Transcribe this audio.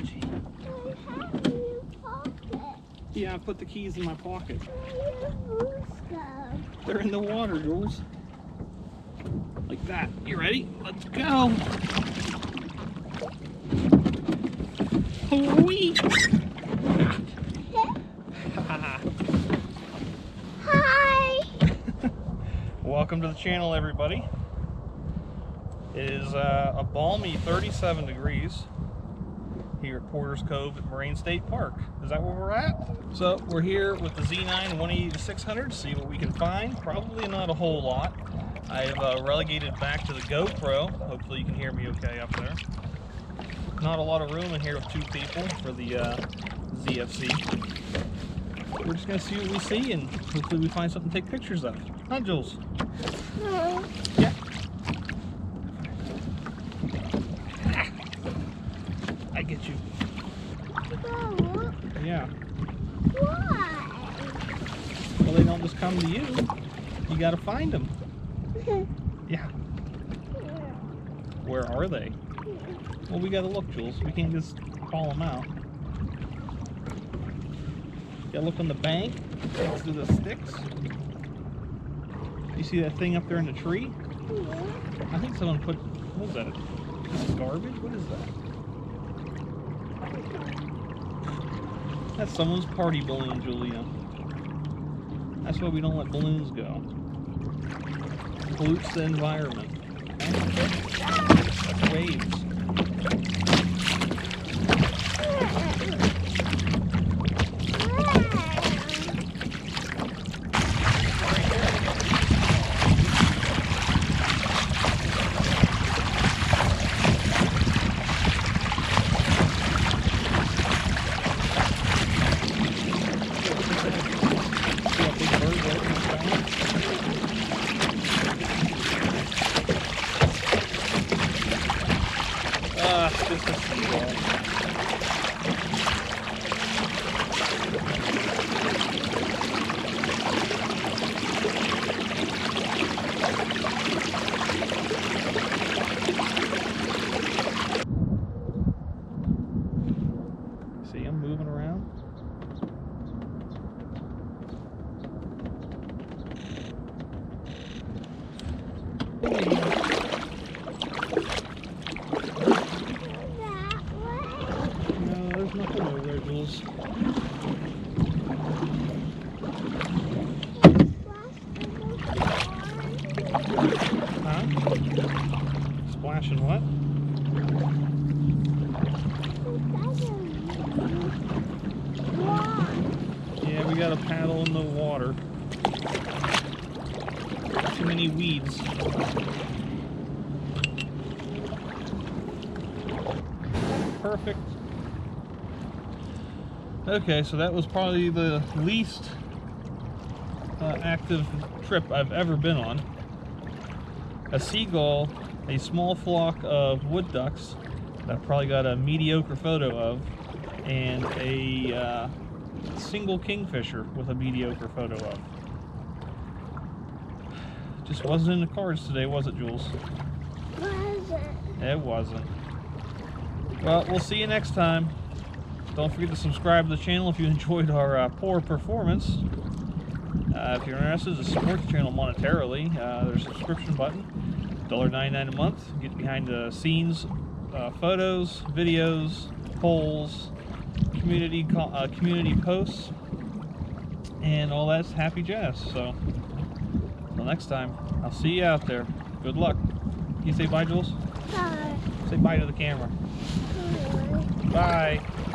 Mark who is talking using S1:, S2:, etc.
S1: gee. Yeah, I put the keys in my pocket. They're in the water, Jules. Like that. You ready? Let's go. Whee!
S2: Hi!
S1: Welcome to the channel, everybody. It is a balmy 37 degrees here at Porter's Cove at Moraine State Park. Is that where we're at? So we're here with the Z9 180-600, see what we can find. Probably not a whole lot. I've relegated back to the GoPro. Hopefully you can hear me okay up there. Not a lot of room in here with two people for the ZFC. We're just gonna see what we see and hopefully we find something to take pictures of. Huh, Jules?
S2: No.
S1: Yeah. I get you.
S2: No.
S1: Yeah.
S2: Why?
S1: Well, they don't just come to you. You gotta find them. Yeah. Where are they? Well, we gotta look, Jules. We can't just call them out. Gotta look on the bank next to the sticks. You see that thing up there in the tree?
S2: Yeah.
S1: I think someone put, what is that? Is it garbage? What is that? That's someone's party balloon, Julia. That's why we don't let balloons go. Pollutes the environment. That's waves. Just a seagull. See him moving around? Huh? Splashing what? Yeah, we gotta paddle in the water. Too many weeds. Perfect. Okay, so that was probably the least active trip I've ever been on. A seagull, a small flock of wood ducks that I probably got a mediocre photo of, and a single kingfisher with a mediocre photo of. Just wasn't in the cards today, was it, Jules?
S2: Wasn't.
S1: It wasn't. Well, we'll see you next time. Don't forget to subscribe to the channel if you enjoyed our poor performance. If you're interested to support the channel monetarily, there's a subscription button, $1.99 a month. Get behind the scenes, photos, videos, polls, community posts, and all that's happy jazz. So, until next time, I'll see you out there. Good luck. Can you say bye, Jules?
S2: Bye.
S1: Say bye to the camera.
S2: Bye.
S1: Bye.